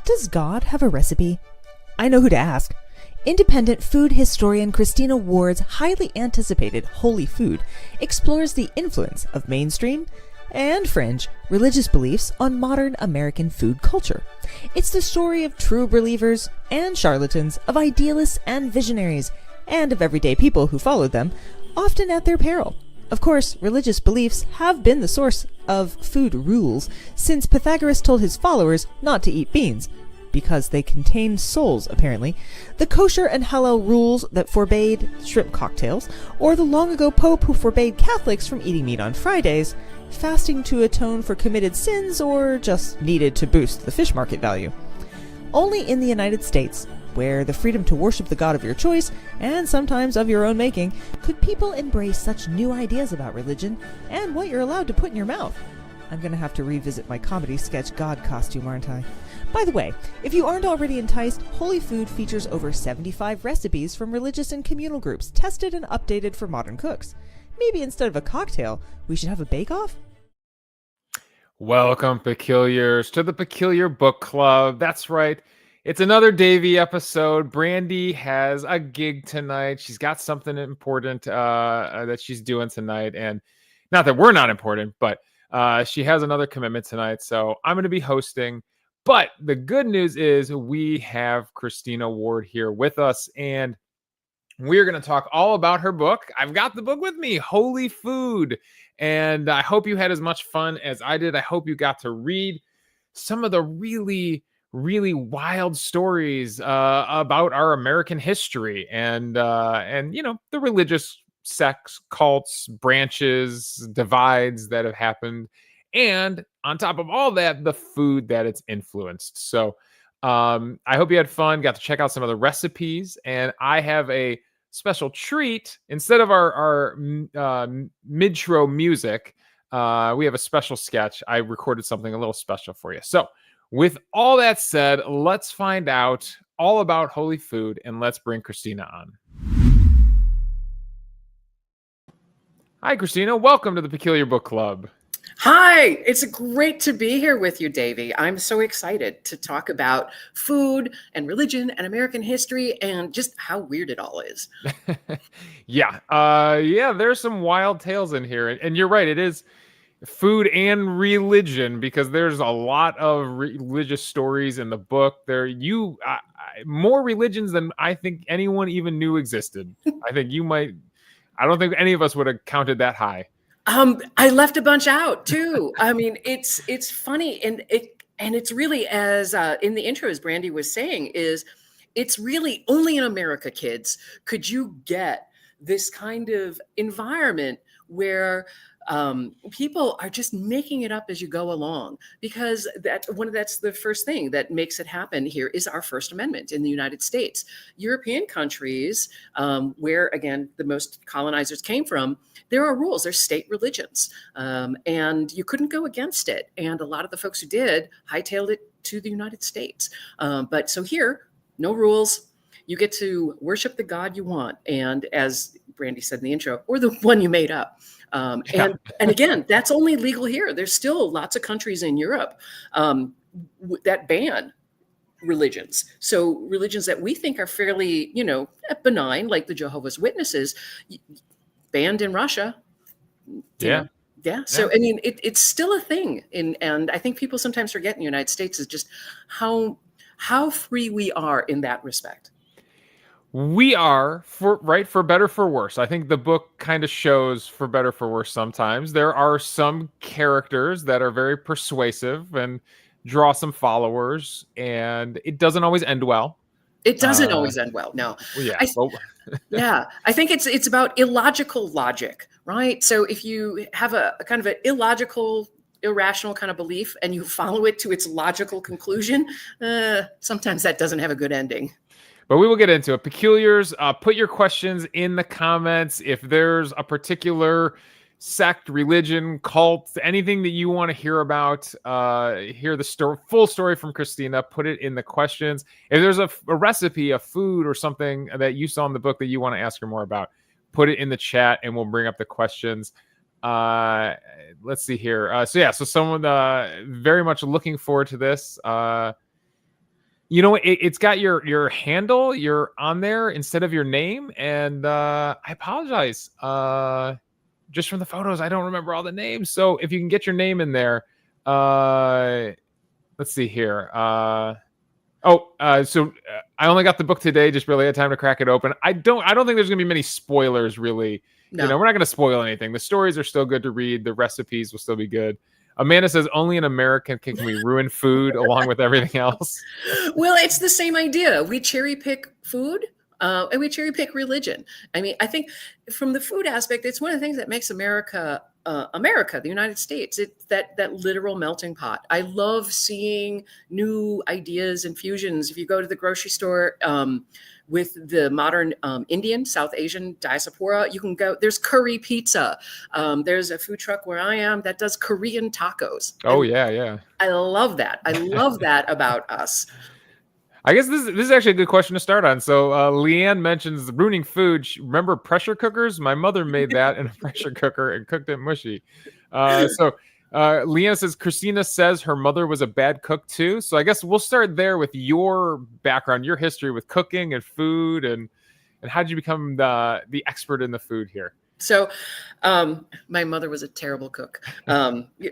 Does God have a recipe? I know who to ask. Independent food historian Christina Ward's highly anticipated Holy Food explores the influence of mainstream and fringe religious beliefs on modern American food culture. It's the story of true believers and charlatans, of idealists and visionaries, and of everyday people who followed them, often at their peril. Of course, religious beliefs have been the source of food rules since Pythagoras told his followers not to eat beans, because they contain souls, apparently, the Kosher and Halal rules that forbade shrimp cocktails, or the long-ago Pope who forbade Catholics from eating meat on Fridays, fasting to atone for committed sins, or just needed to boost the fish market value. Only in the United States, where the freedom to worship the God of your choice, and sometimes of your own making, could people embrace such new ideas about religion and what you're allowed to put in your mouth. I'm going to have to revisit my comedy sketch God costume, aren't I? By the way, if you aren't already enticed, Holy Food features over 75 recipes from religious and communal groups, tested and updated for modern cooks. Maybe instead of a cocktail, we should have a bake-off? Welcome, Peculiars, to the Peculiar Book Club. That's right. It's another Davey episode. Brandy has a gig tonight. She's got something important that she's doing tonight. And not that we're not important, but she has another commitment tonight. So I'm going to be hosting. But the good news is we have Christina Ward here with us. And we're going to talk all about her book. I've got the book with me, Holy Food. And I hope you had as much fun as I did. I hope you got to read some of the really wild stories about our American history and you know, the religious sects, cults, branches, divides that have happened, and on top of all that, the food that it's influenced. So I hope you had fun, got to check out some of the recipes, and I have a special treat. Instead of our mid-tro music, we have a special sketch. I recorded something a little special for you. So with all that said, let's find out all about Holy Food, and let's bring Christina on. Hi, Christina. Welcome to the Peculiar Book Club. Hi, it's great to be here with you, Davey. I'm so excited to talk about food and religion and American history and just how weird it all is. Yeah, there's some wild tales in here. And you're right, it is food and religion, because there's a lot of religious stories in the book. More religions than I think anyone even knew existed. I don't think any of us would have counted that high. I left a bunch out too. I mean, it's funny, and it's really, as in the intro, as Brandy was saying, it's really only in America, kids, could you get this kind of environment where people are just making it up as you go along, because that's the first thing that makes it happen here is our First Amendment in the United States. European countries, where again the most colonizers came from, there are rules. There's state religions, and you couldn't go against it. And a lot of the folks who did hightailed it to the United States. But so here, no rules. You get to worship the God you want, and as Brandy said in the intro, or the one you made up. And again, that's only legal here. There's still lots of countries in Europe that ban religions. So religions that we think are fairly, benign, like the Jehovah's Witnesses, banned in Russia. Yeah. So, I mean, it's still a thing. And I think people sometimes forget in the United States is just how free we are in that respect. We are, for better, for worse. I think the book kind of shows for better, for worse sometimes. There are some characters that are very persuasive and draw some followers, and it doesn't always end well. It doesn't always end well, no. Yeah. I think it's about illogical logic, right? So if you have a kind of an illogical, irrational kind of belief and you follow it to its logical conclusion, sometimes that doesn't have a good ending. But we will get into it. Peculiars, put your questions in the comments. If there's a particular sect, religion, cult, anything that you want to hear about, hear the full story from Christina, put it in the questions. If there's a recipe, a food, or something that you saw in the book that you want to ask her more about, put it in the chat and we'll bring up the questions. Let's see here. So someone very much looking forward to this. You know, it's got your handle. You're on there instead of your name, and I apologize. Just from the photos, I don't remember all the names. So if you can get your name in there, let's see here. I only got the book today. Just really had time to crack it open. I don't think there's gonna be many spoilers, really. No. You know, we're not gonna spoil anything. The stories are still good to read. The recipes will still be good. Amanda says only an American can we ruin food along with everything else. Well, it's the same idea. We cherry pick food. And we cherry pick religion. I mean, I think from the food aspect, it's one of the things that makes America, the United States. It's that literal melting pot. I love seeing new ideas and fusions. If you go to the grocery store with the modern Indian, South Asian diaspora, you can go. There's curry pizza. There's a food truck where I am that does Korean tacos. Oh, yeah. I love that. I love that about us. I guess this is actually a good question to start on. So Leanne mentions ruining food. Remember pressure cookers? My mother made that in a pressure cooker and cooked it mushy. Leanne says Christina says her mother was a bad cook too. So I guess we'll start there with your background, your history with cooking and food, and how did you become the expert in the food here? So my mother was a terrible cook,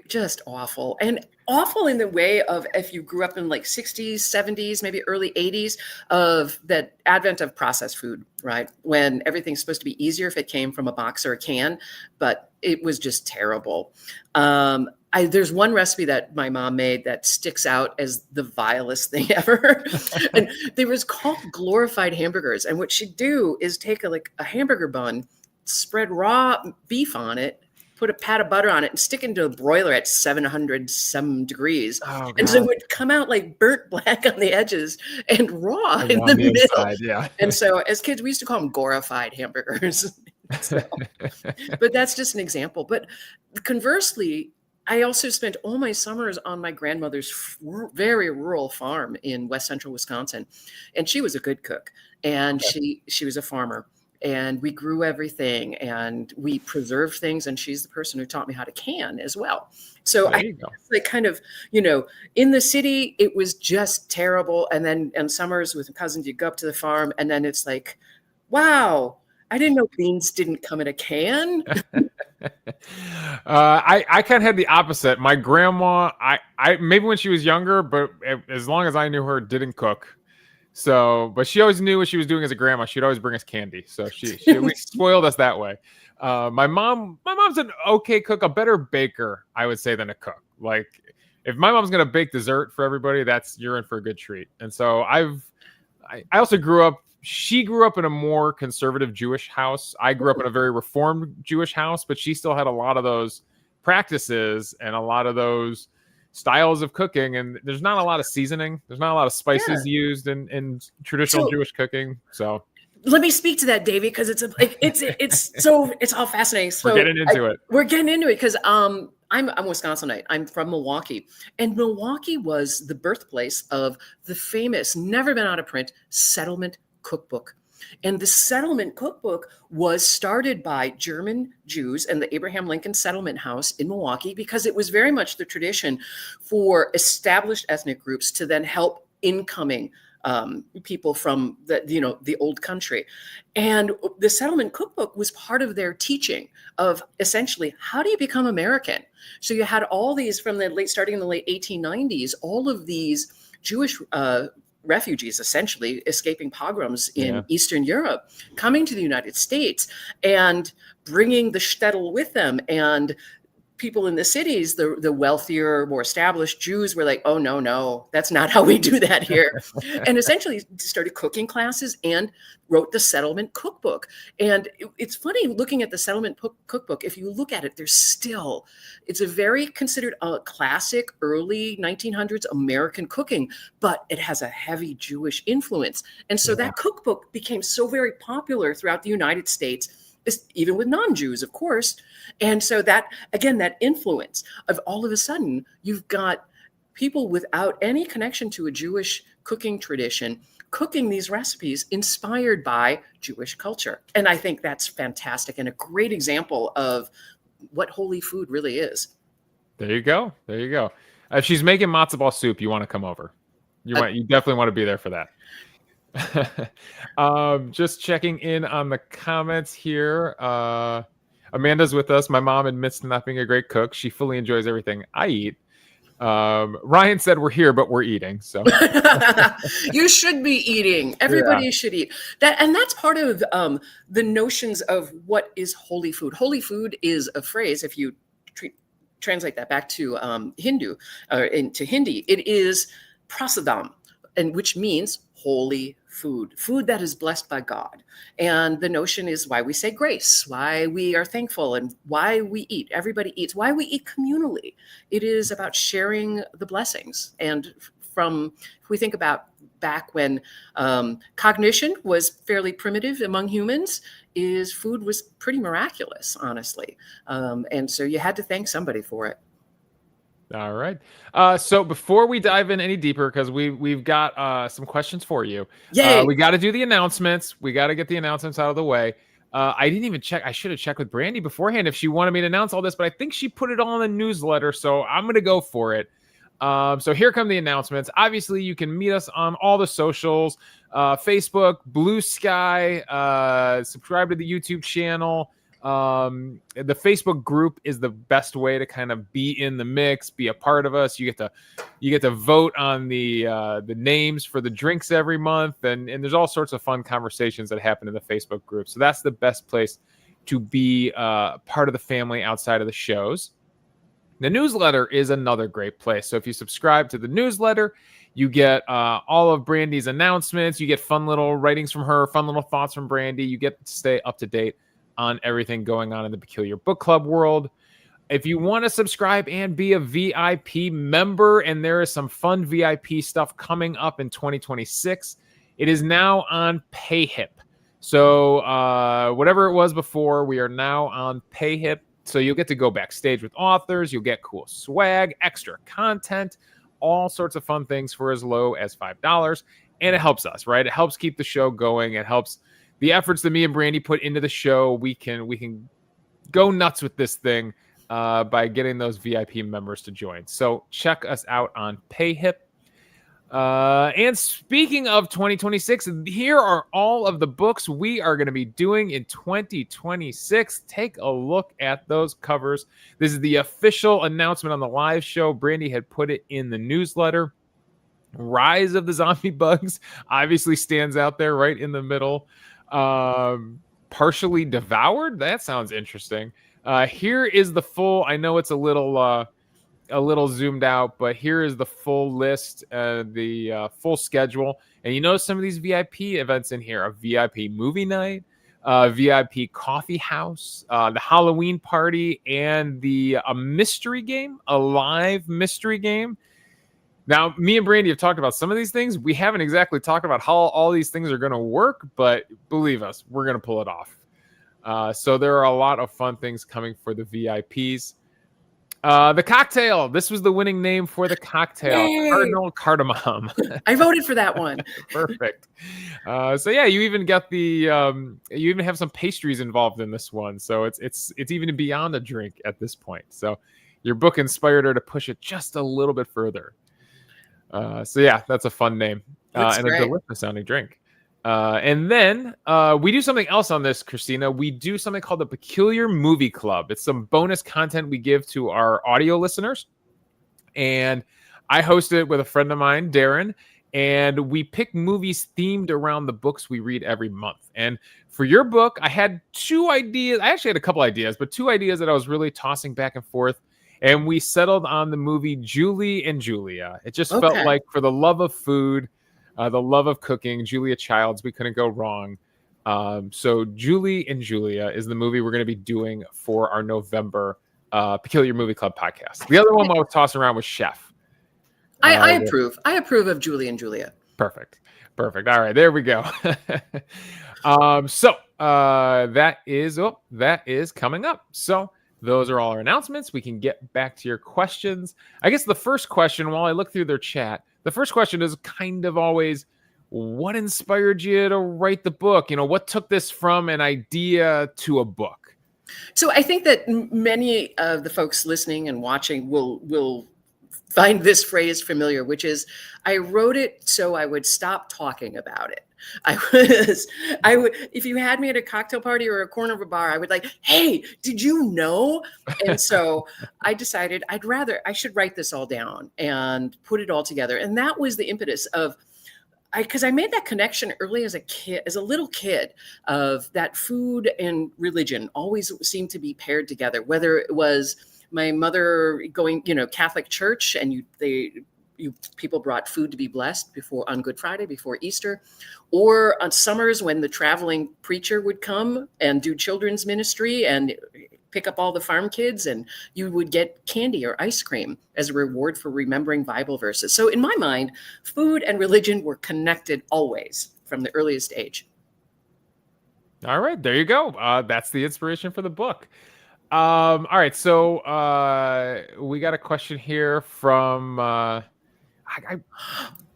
just awful. And awful in the way of if you grew up in like 60s, 70s, maybe early 80s, of that advent of processed food, right? When everything's supposed to be easier if it came from a box or a can, but it was just terrible. There's one recipe that my mom made that sticks out as the vilest thing ever. And they was called glorified hamburgers. And what she'd do is take a hamburger bun, spread raw beef on it, put a pat of butter on it, and stick it into a broiler at 700 some degrees. Oh, and so it would come out like burnt black on the edges and raw in the middle. Inside, yeah. And so as kids, we used to call them glorified hamburgers. But that's just an example. But conversely, I also spent all my summers on my grandmother's very rural farm in west central Wisconsin. And she was a good cook. And she was a farmer. And we grew everything and we preserved things. And she's the person who taught me how to can as well. So I like kind of, in the city, it was just terrible. And then in summers with cousins, you go up to the farm and then it's like, wow, I didn't know beans didn't come in a can. I kind of had the opposite. My grandma, I maybe when she was younger, but as long as I knew her, didn't cook. So, but she always knew what she was doing as a grandma. She'd always bring us candy. So she at least spoiled us that way. My mom's an okay cook, a better baker, I would say, than a cook. Like if my mom's going to bake dessert for everybody, you're in for a good treat. And so I also she grew up in a more conservative Jewish house. I grew up in a very reformed Jewish house, but she still had a lot of those practices and a lot of those styles of cooking, and there's not a lot of seasoning. There's not a lot of spices used in traditional Jewish cooking. So let me speak to that, Davey, because it's all fascinating. So we're getting into it. We're getting into it because I'm a Wisconsinite. I'm from Milwaukee, and Milwaukee was the birthplace of the famous, never been out of print, Settlement Cookbook. And the Settlement Cookbook was started by German Jews and the Abraham Lincoln Settlement House in Milwaukee because it was very much the tradition for established ethnic groups to then help incoming people from the old country. And the Settlement Cookbook was part of their teaching of essentially, how do you become American? So you had all these starting in the late 1890s, all of these Jewish refugees essentially escaping pogroms in Eastern Europe, coming to the United States and bringing the shtetl with them. And people in the cities, the wealthier, more established Jews were like, oh, no, that's not how we do that here. And essentially started cooking classes and wrote the Settlement Cookbook. And it's funny looking at the Settlement Cookbook. If you look at it, it's a very considered a classic early 1900s American cooking, but it has a heavy Jewish influence. And so that cookbook became so very popular throughout the United States, even with non-Jews, of course. And so that influence of all of a sudden, you've got people without any connection to a Jewish cooking tradition cooking these recipes inspired by Jewish culture. And I think that's fantastic and a great example of what holy food really is. There you go. If she's making matzo ball soup, you want to come over. You definitely want to be there for that. Just checking in on the comments here. Amanda's with us. My mom admits to not being a great cook. She fully enjoys everything I eat. Ryan said we're here, but we're eating. So you should be eating. Everybody should eat that, and that's part of the notions of what is holy food. Holy food is a phrase. If you translate that back to Hindu or into Hindi, it is prasadam, and which means holy food that is blessed by God. And the notion is why we say grace, why we are thankful, and why we eat. Everybody eats. Why we eat communally. It is about sharing the blessings. And if we think about back when cognition was fairly primitive among humans, food was pretty miraculous, honestly. And so you had to thank somebody for it. All right. So before we dive in any deeper, because we've got some questions for you. Yay. We got to do the announcements. We got to get the announcements out of the way. I didn't even check. I should have checked with Brandy beforehand if she wanted me to announce all this, but I think she put it all in the newsletter, so I'm going to go for it. So here come the announcements. Obviously, you can meet us on all the socials, Facebook, Blue Sky, subscribe to the YouTube channel. The Facebook group is the best way to kind of be in the mix, be a part of us. You get to vote on the names for the drinks every month, and there's all sorts of fun conversations that happen in the Facebook group. So that's the best place to be part of the family outside of the shows. The newsletter is another great place. So if you subscribe to the newsletter, you get all of Brandy's announcements. You get fun little writings from her, fun little thoughts from Brandy. You get to stay up to date on everything going on in the Peculiar Book Club world. If you want to subscribe and be a VIP member, and there is some fun VIP stuff coming up in 2026, it is now on PayHip. So whatever it was before, we are now on PayHip. So you'll get to go backstage with authors. You'll get cool swag, extra content, all sorts of fun things for as low as $5. And it helps us, right? It helps keep the show going. It helps the efforts that me and Brandy put into the show. We can go nuts with this thing by getting those VIP members to join. So check us out on PayHip. And speaking of 2026, here are all of the books we are going to be doing in 2026. Take a look at those covers. This is the official announcement on the live show. Brandy had put it in the newsletter. Rise of the Zombie Bugs obviously stands out there right in the middle. Partially Devoured. That sounds interesting. Here is the full. I know it's a little zoomed out, but here is the full list, the full schedule. And you notice some of these VIP events in here: a VIP movie night, VIP coffee house, the Halloween party, and a mystery game, a live mystery game. Now, me and Brandy have talked about some of these things. We haven't exactly talked about how all these things are going to work, but believe us, we're going to pull it off. So there are a lot of fun things coming for the VIPs. The cocktail. This was the winning name for the cocktail. Yay! Cardinal Cardamom. I voted for that one. Perfect. So yeah, you even got you even have some pastries involved in this one. So it's even beyond a drink at this point. So your book inspired her to push it just a little bit further. So yeah, that's a fun name and great. A delicious sounding drink. And then we do something else on this, Christina. We do something called the Peculiar Movie Club. It's some bonus content we give to our audio listeners. And I host it with a friend of mine, Darren. And we pick movies themed around the books we read every month. And for your book, I had two ideas. I actually had a couple ideas, but two ideas that I was really tossing back and forth. And we settled on the movie Julie and Julia. It just felt like, for the love of food, the love of cooking, Julia Childs, we couldn't go wrong. So Julie and Julia is the movie we're going to be doing for our November Peculiar Movie Club podcast. The other one I was tossing around was Chef. I approve. I approve of Julie and Julia. Perfect. All right, there we go. So that is coming up. So those are all our announcements. We can get back to your questions. I guess the first question, while I look through their chat, the first question is kind of always, what inspired you to write the book? What took this from an idea to a book? So I think that many of the folks listening and watching will find this phrase familiar, which is, I wrote it so I would stop talking about it. I would, if you had me at a cocktail party or a corner of a bar, I would like, hey, did you know? And so I decided I should write this all down and put it all together. And that was the impetus of, because I made that connection early as a little kid, of that food and religion always seemed to be paired together, whether it was my mother going, Catholic church, and people brought food to be blessed on Good Friday, before Easter, or on summers when the traveling preacher would come and do children's ministry and pick up all the farm kids, and you would get candy or ice cream as a reward for remembering Bible verses. So in my mind, food and religion were connected always from the earliest age. All right, there you go. That's the inspiration for the book. All right, so we got a question here from I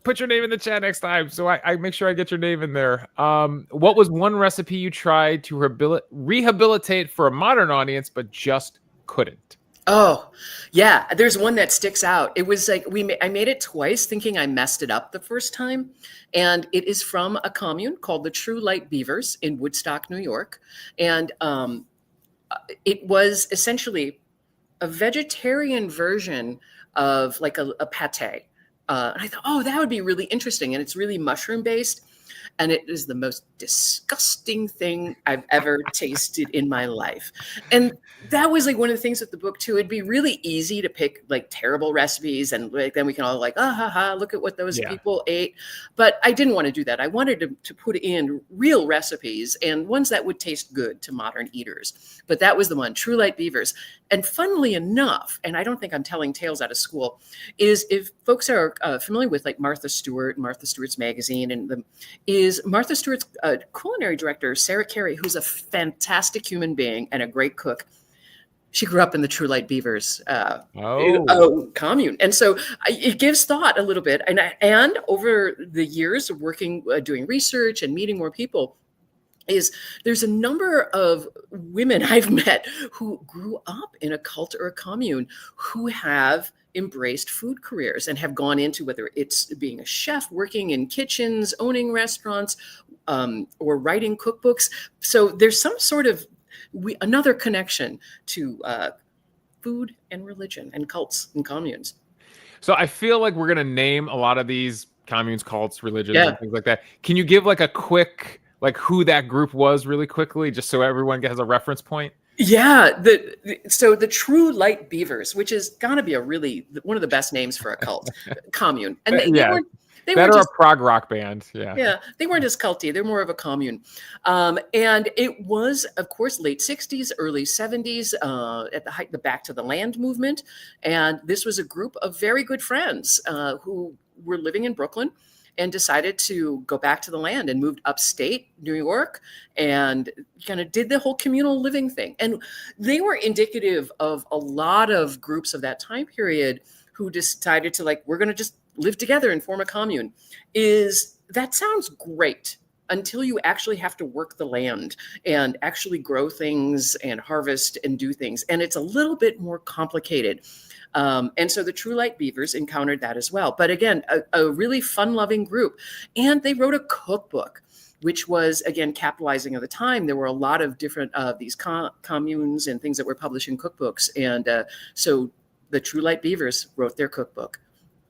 put your name in the chat next time, so I make sure I get your name in there. What was one recipe you tried to rehabilitate for a modern audience but just couldn't? Oh, yeah. There's one that sticks out. It was like I made it twice, thinking I messed it up the first time, and it is from a commune called the True Light Beavers in Woodstock, New York, and it was essentially a vegetarian version of like a pate. And I thought, oh, that would be really interesting. And it's really mushroom based. And it is the most disgusting thing I've ever tasted in my life. And that was like one of the things with the book too. It'd be really easy to pick like terrible recipes, and like then we can all like, look at what those people ate. But I didn't want to do that. I wanted to put in real recipes and ones that would taste good to modern eaters. But that was the one, True Light Beavers. And funnily enough, and I don't think I'm telling tales out of school, is if folks are familiar with like Martha Stewart's magazine, and is Martha Stewart's culinary director, Sarah Carey, who's a fantastic human being and a great cook. She grew up in the True Light Beavers commune. And so it gives thought a little bit. And over the years of working, doing research and meeting more people, there's a number of women I've met who grew up in a cult or a commune who have embraced food careers and have gone into, whether it's being a chef, working in kitchens, owning restaurants, or writing cookbooks. So there's some sort of another connection to food and religion and cults and communes. So I feel like we're going to name a lot of these communes, cults, religions, and things like that. Can you give like a quick, like who that group was really quickly, just so everyone has a reference point? Yeah. So the True Light Beavers, which is going to be one of the best names for a cult commune. And they were just a prog rock band. Yeah. They weren't as culty. They're more of a commune. And it was, of course, late 60s, early 70s, at the height, the Back to the Land movement. And this was a group of very good friends who were living in Brooklyn and decided to go back to the land, and moved upstate New York and kind of did the whole communal living thing. And they were indicative of a lot of groups of that time period who decided to we're going to just live together and form a commune. That sounds great until you actually have to work the land and actually grow things and harvest and do things. And it's a little bit more complicated. And so the True Light Beavers encountered that as well. But again, a really fun-loving group. And they wrote a cookbook, which was, again, capitalizing of the time. There were a lot of different these communes and things that were publishing cookbooks. And so the True Light Beavers wrote their cookbook.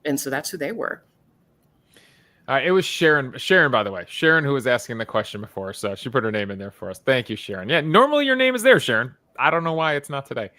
And so that's who they were. It was Sharon, by the way. Sharon, who was asking the question before. So she put her name in there for us. Thank you, Sharon. Yeah, normally your name is there, Sharon. I don't know why it's not today.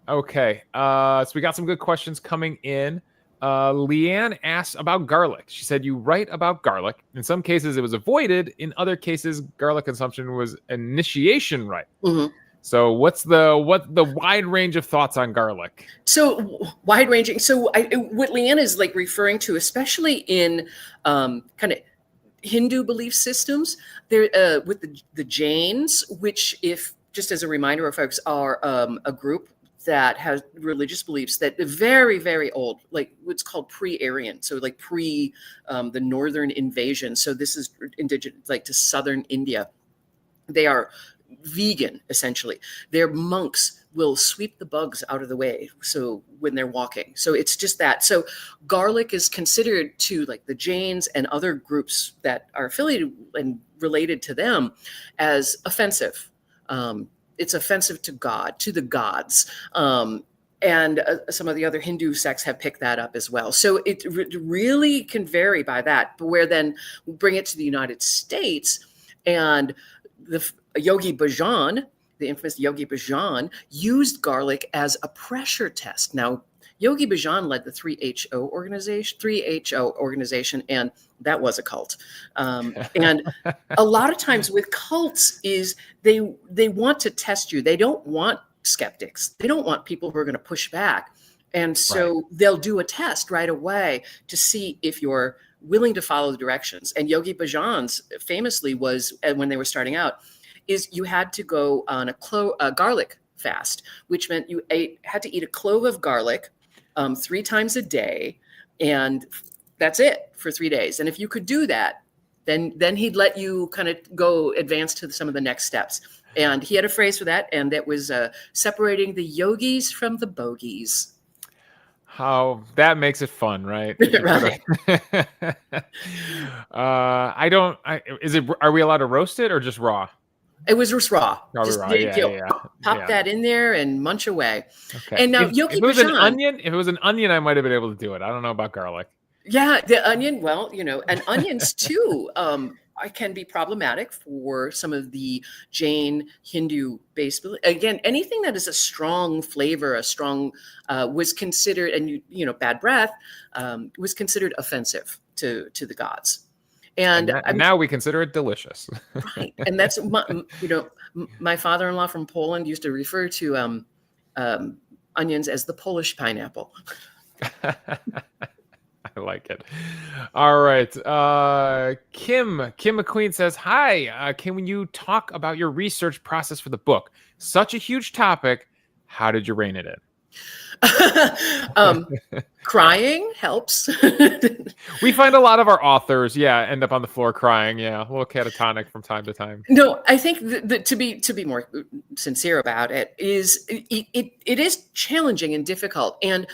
Okay. So we got some good questions coming in. Leanne asked about garlic. She said, you write about garlic. In some cases, it was avoided. In other cases, garlic consumption was initiation rite. Mm-hmm. So what's the wide range of thoughts on garlic? So wide ranging. So what Leanne is referring to, especially in kind of Hindu belief systems, there with the Jains, which, if just as a reminder, folks, are a group that has religious beliefs that are very, very old, like what's called pre-Aryan. So pre the northern invasion. So this is indigenous, to southern India. They are vegan, essentially. They're monks will sweep the bugs out of the way. So when they're walking, so it's just that. So garlic is considered to like the Jains and other groups that are affiliated and related to them as offensive. It's offensive to God, to the gods. And some of the other Hindu sects have picked that up as well. So it really can vary by that. But where then we bring it to the United States, and the Yogi Bhajan, the infamous Yogi Bhajan, used garlic as a pressure test. Now, Yogi Bhajan led the 3HO organization, and that was a cult. And a lot of times with cults is they want to test you. They don't want skeptics. They don't want people who are going to push back. And so they'll do a test right away to see if you're willing to follow the directions. And Yogi Bhajan's famously was, when they were starting out, is you had to go on a garlic fast, which meant you had to eat a clove of garlic 3 times a day, and that's it for 3 days. And if you could do that, then he'd let you kind of go advance to some of the next steps. And he had a phrase for that, and that was separating the yogis from the bogies. How that makes it fun, right? Right. Are we allowed to roast it or just raw? It was just raw. Probably Just raw. pop that in there and munch away. Okay. And now if Yogi it was Bhajan, if it was an onion, I might have been able to do it. I don't know about garlic. yeah, the onion. Well, and onions too. Can be problematic for some of the Jain Hindu based. Again, anything that is a strong flavor, was considered, and bad breath, was considered offensive to the gods. And now we consider it delicious. Right. And that's my father-in-law from Poland used to refer to onions as the Polish pineapple. I like it. All right. Kim McQueen says, hi, can you talk about your research process for the book? Such a huge topic. How did you rein it in? Crying helps. We find a lot of our authors, end up on the floor crying. Yeah, a little catatonic from time to time. No, I think that to be more sincere about it is it is challenging and difficult, and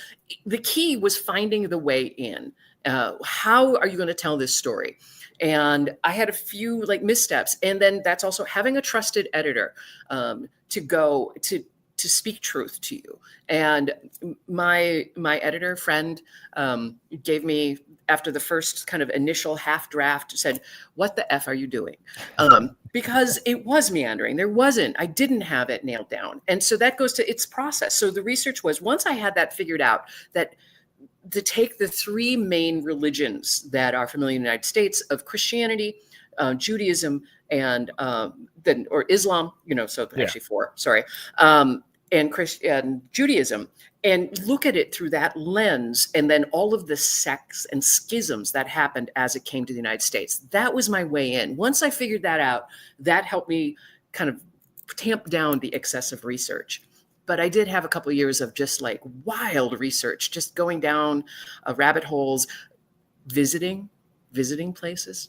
the key was finding the way in. How are you going to tell this story? And I had a few missteps, and then that's also having a trusted editor to speak truth to you. And my editor friend gave me, after the first kind of initial half draft, said, "What the F are you doing?" Because it was meandering. I didn't have it nailed down. And so that goes to its process. So the research was, once I had that figured out, that to take the 3 main religions that are familiar in the United States of Christianity, Judaism, and Islam, actually 4, sorry, and Judaism, and look at it through that lens, and then all of the sects and schisms that happened as it came to the United States. That was my way in. Once I figured that out, that helped me kind of tamp down the excessive research. But I did have a couple of years of just wild research, just going down rabbit holes, visiting places.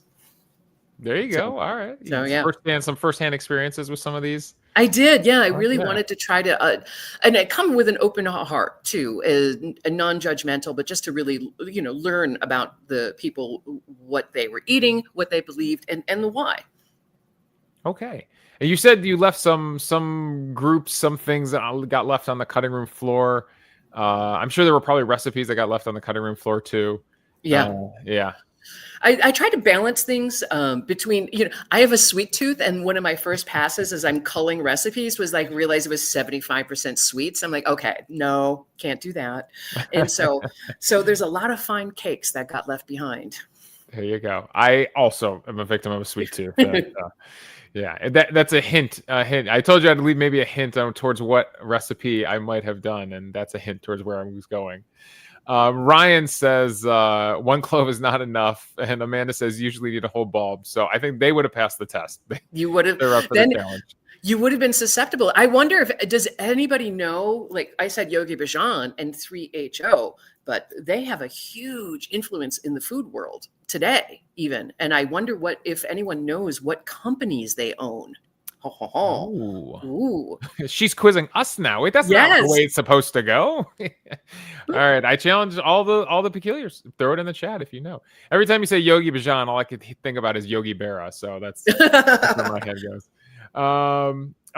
There you go. All right. So yeah, some firsthand experiences with some of these. I did. Yeah, I really wanted to try to, and I come with an open heart too, a non-judgmental, but just to really, learn about the people, what they were eating, what they believed, and the why. Okay. And you said you left some groups, some things that got left on the cutting room floor. I'm sure there were probably recipes that got left on the cutting room floor too. Yeah. Yeah. I try to balance things between, I have a sweet tooth, and one of my first passes as I'm culling recipes was realize it was 75% sweets. I'm like, okay, no, can't do that. And so there's a lot of fine cakes that got left behind. There you go. I also am a victim of a sweet tooth. Yeah, that's a hint. I told you I'd leave maybe a hint towards what recipe I might have done, and that's a hint towards where I was going. Ryan says 1 clove is not enough, and Amanda says usually need a whole bulb. So I think they would have passed the test. You would have. They're up for the challenge. You would have been susceptible. I wonder does anybody know? Like I said, Yogi Bhajan and 3HO, but they have a huge influence in the food world today, even. And I wonder if anyone knows what companies they own. Ho, ho, ho. Ooh. Ooh. She's quizzing us now. Wait, that's not the Yes. way it's supposed to go. All right, I challenge all the peculiars. Throw it in the chat if you know. Every time you say Yogi Bhajan, all I could think about is Yogi Berra. So that's where my head goes.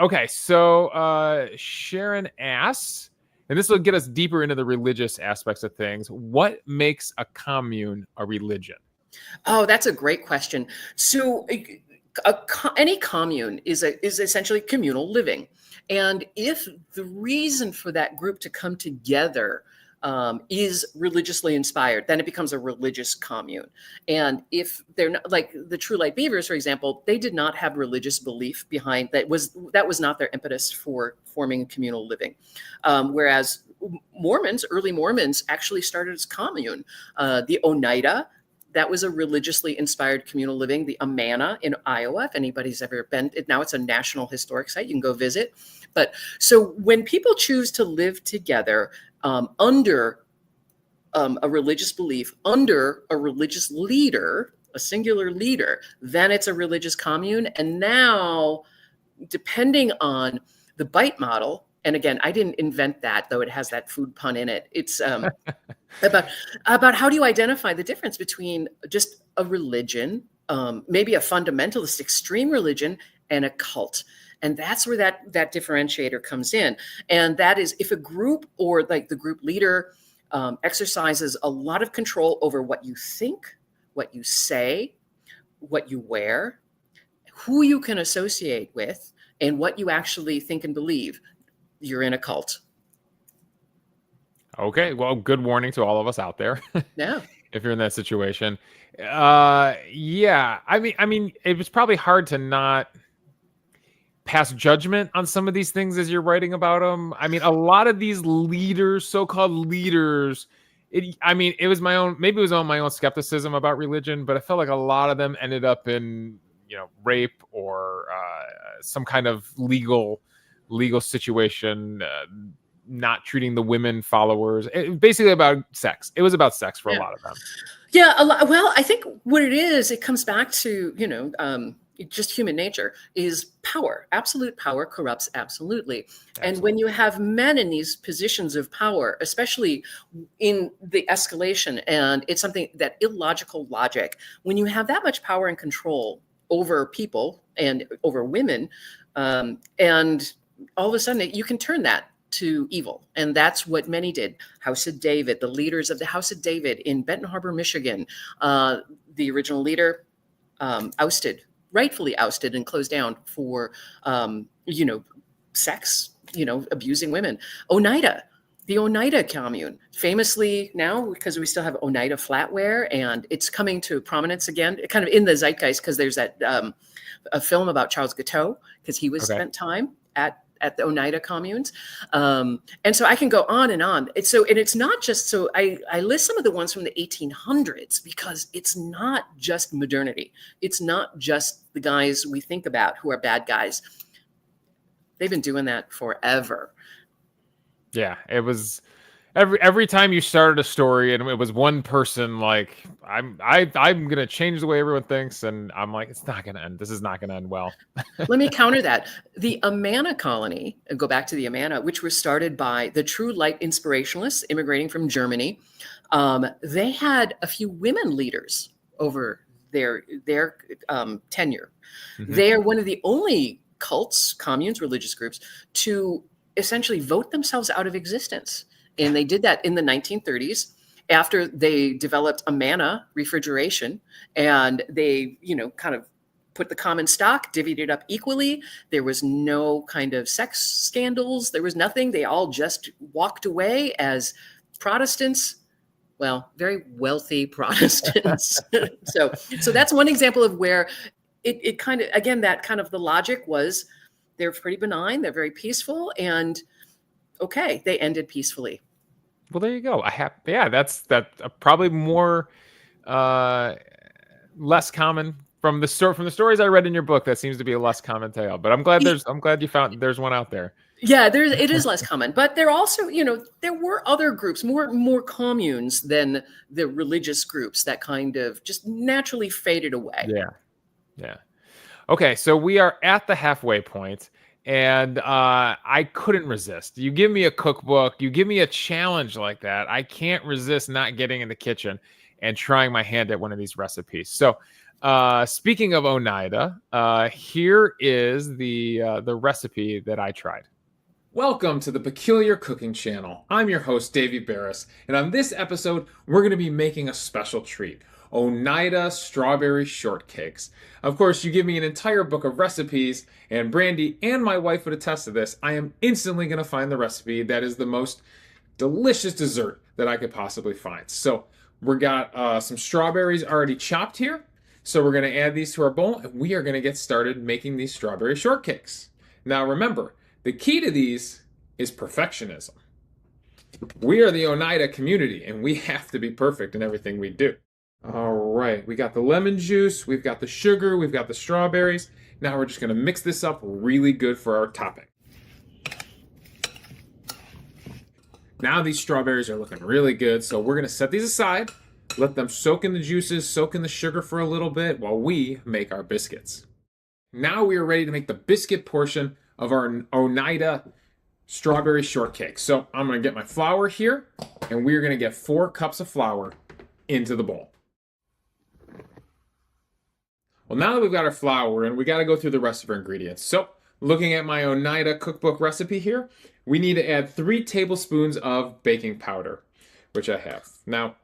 Okay, so Sharon asks, and this will get us deeper into the religious aspects of things. What makes a commune a religion? Oh, that's a great question. So any commune is essentially communal living. And if the reason for that group to come together is religiously inspired, then it becomes a religious commune. And if they're not, like the True Light Beavers, for example, they did not have religious belief behind that. That was not their impetus for forming communal living. Whereas Mormons, early Mormons, actually started as commune. The Oneida, that was a religiously inspired communal living. The Amana in Iowa, if anybody's ever been, now it's a national historic site, you can go visit. But so when people choose to live together under a religious belief, under a religious leader, a singular leader, then it's a religious commune. And now, depending on the bite model, and again, I didn't invent that, though it has that food pun in it. It's about how do you identify the difference between just a religion, maybe a fundamentalist extreme religion, and a cult. And that's where that differentiator comes in. And that is if a group or like the group leader exercises a lot of control over what you think, what you say, what you wear, who you can associate with, and what you actually think and believe, you're in a cult. Okay, well, good warning to all of us out there. Yeah. If you're in that situation. Yeah. I mean, it was probably hard to not pass judgment on some of these things as you're writing about them. I mean, a lot of these leaders, so-called leaders, it was my own, maybe it was on my own skepticism about religion, but I felt like a lot of them ended up in, rape or some kind of legal situation, not treating the women followers. Basically about sex. It was about sex for a lot of them. Yeah, well, I think what it is, it comes back to, just human nature is power. Absolute power corrupts absolutely. And when you have men in these positions of power, especially in the escalation, and it's something that illogical logic, when you have that much power and control over people and over women, and all of a sudden you can turn that to evil. And that's what many did. House of David, the leaders of the House of David in Benton Harbor, Michigan, the original leader rightfully ousted and closed down for, sex, abusing women. The Oneida commune, famously now, because we still have Oneida flatware, and it's coming to prominence again, kind of in the zeitgeist, because there's that a film about Charles Guiteau, because he was spent time at the Oneida communes. And so I can go on and on. And it's not just, so I list some of the ones from the 1800s, because it's not just modernity. It's not just the guys we think about who are bad guys. They've been doing that forever. Yeah, it was every time you started a story and it was one person like, I'm gonna change the way everyone thinks, and I'm like, it's not gonna end. This is not gonna end well. Let me counter that. The Amana colony, and go back to the Amana, which was started by the True Light Inspirationalists immigrating from Germany. They had a few women leaders over their tenure. Mm-hmm. They are one of the only cults, communes, religious groups to essentially vote themselves out of existence. And they did that in the 1930s after they developed Amana refrigeration, and they, kind of put the common stock, divvied it up equally. There was no kind of sex scandals. There was nothing. They all just walked away as Protestants. Well, very wealthy Protestants. So that's one example of where it kind of, again, that kind of the logic was they're pretty benign. They're very peaceful, and okay, they ended peacefully. Well, there you go. That's probably more less common from the stories I read in your book. That seems to be a less common tale. But I'm glad you found there's one out there. Yeah, it is less common, but there also, there were other groups, more communes than the religious groups that kind of just naturally faded away. Yeah. Okay, so we are at the halfway point, and I couldn't resist. You give me a cookbook, you give me a challenge like that, I can't resist not getting in the kitchen and trying my hand at one of these recipes. So, speaking of Oneida, here is the recipe that I tried. Welcome to the Peculiar Cooking Channel. I'm your host, Davey Barris, and on this episode, we're going to be making a special treat. Oneida strawberry shortcakes. Of course, you give me an entire book of recipes, and Brandy and my wife would attest to this. I am instantly going to find the recipe that is the most delicious dessert that I could possibly find. So we got some strawberries already chopped here. So we're going to add these to our bowl, and we are going to get started making these strawberry shortcakes. Now remember, the key to these is perfectionism. We are the Oneida community, and we have to be perfect in everything we do. All right, we got the lemon juice, we've got the sugar, we've got the strawberries. Now we're just going to mix this up really good for our topping. Now these strawberries are looking really good, so we're going to set these aside, let them soak in the juices, soak in the sugar for a little bit while we make our biscuits. Now we are ready to make the biscuit portion of our Oneida strawberry shortcake. So I'm going to get my flour here, and we're going to get 4 cups of flour into the bowl. Well, now that we've got our flour in, we got to go through the rest of our ingredients. So looking at my Oneida cookbook recipe here, we need to add 3 tablespoons of baking powder, which I have. Now,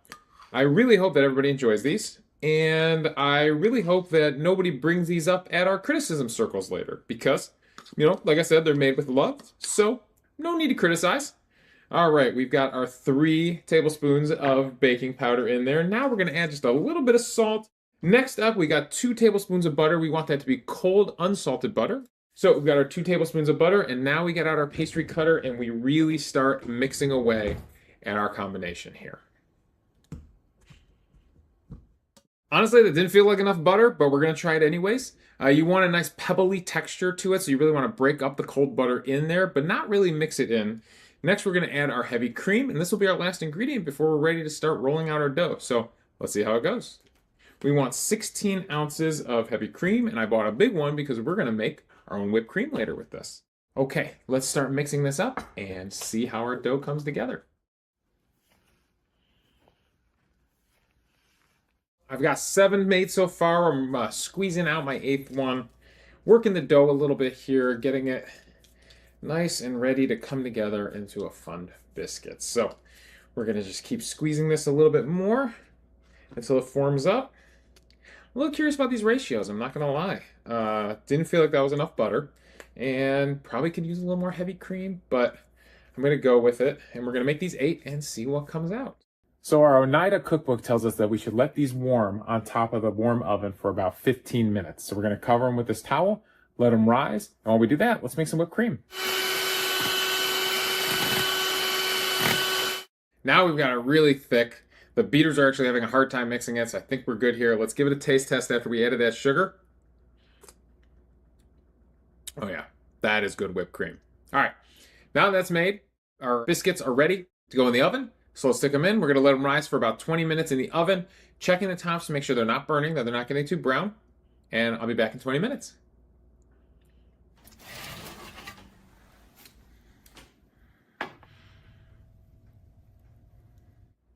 I really hope that everybody enjoys these, and I really hope that nobody brings these up at our criticism circles later, because, you know, like I said, they're made with love, so no need to criticize. All right, we've got our 3 tablespoons of baking powder in there. Now we're going to add just a little bit of salt. Next up, we got 2 tablespoons of butter. We want that to be cold, unsalted butter. So we've got our 2 tablespoons of butter, and now we get out our pastry cutter, and we really start mixing away at our combination here. Honestly, that didn't feel like enough butter, but we're going to try it anyways. You want a nice pebbly texture to it, so you really want to break up the cold butter in there, but not really mix it in. Next, we're going to add our heavy cream, and this will be our last ingredient before we're ready to start rolling out our dough. So let's see how it goes. We want 16 ounces of heavy cream, and I bought a big one because we're going to make our own whipped cream later with this. Okay, let's start mixing this up and see how our dough comes together. I've got 7 made so far. I'm squeezing out my 8th one, working the dough a little bit here, getting it nice and ready to come together into a fun biscuit. So we're going to just keep squeezing this a little bit more until it forms up. I'm a little curious about these ratios, I'm not going to lie. Didn't feel like that was enough butter, and probably could use a little more heavy cream, but I'm going to go with it, and we're going to make these 8 and see what comes out. So our Oneida cookbook tells us that we should let these warm on top of the warm oven for about 15 minutes. So we're going to cover them with this towel, let them rise, and while we do that, let's make some whipped cream. Now we've got it really thick. The beaters are actually having a hard time mixing it, so I think we're good here. Let's give it a taste test after we added that sugar. Oh yeah, that is good whipped cream. All right, now that's made, our biscuits are ready to go in the oven. So let's stick them in. We're going to let them rise for about 20 minutes in the oven, checking the tops to make sure they're not burning, that they're not getting too brown. And I'll be back in 20 minutes.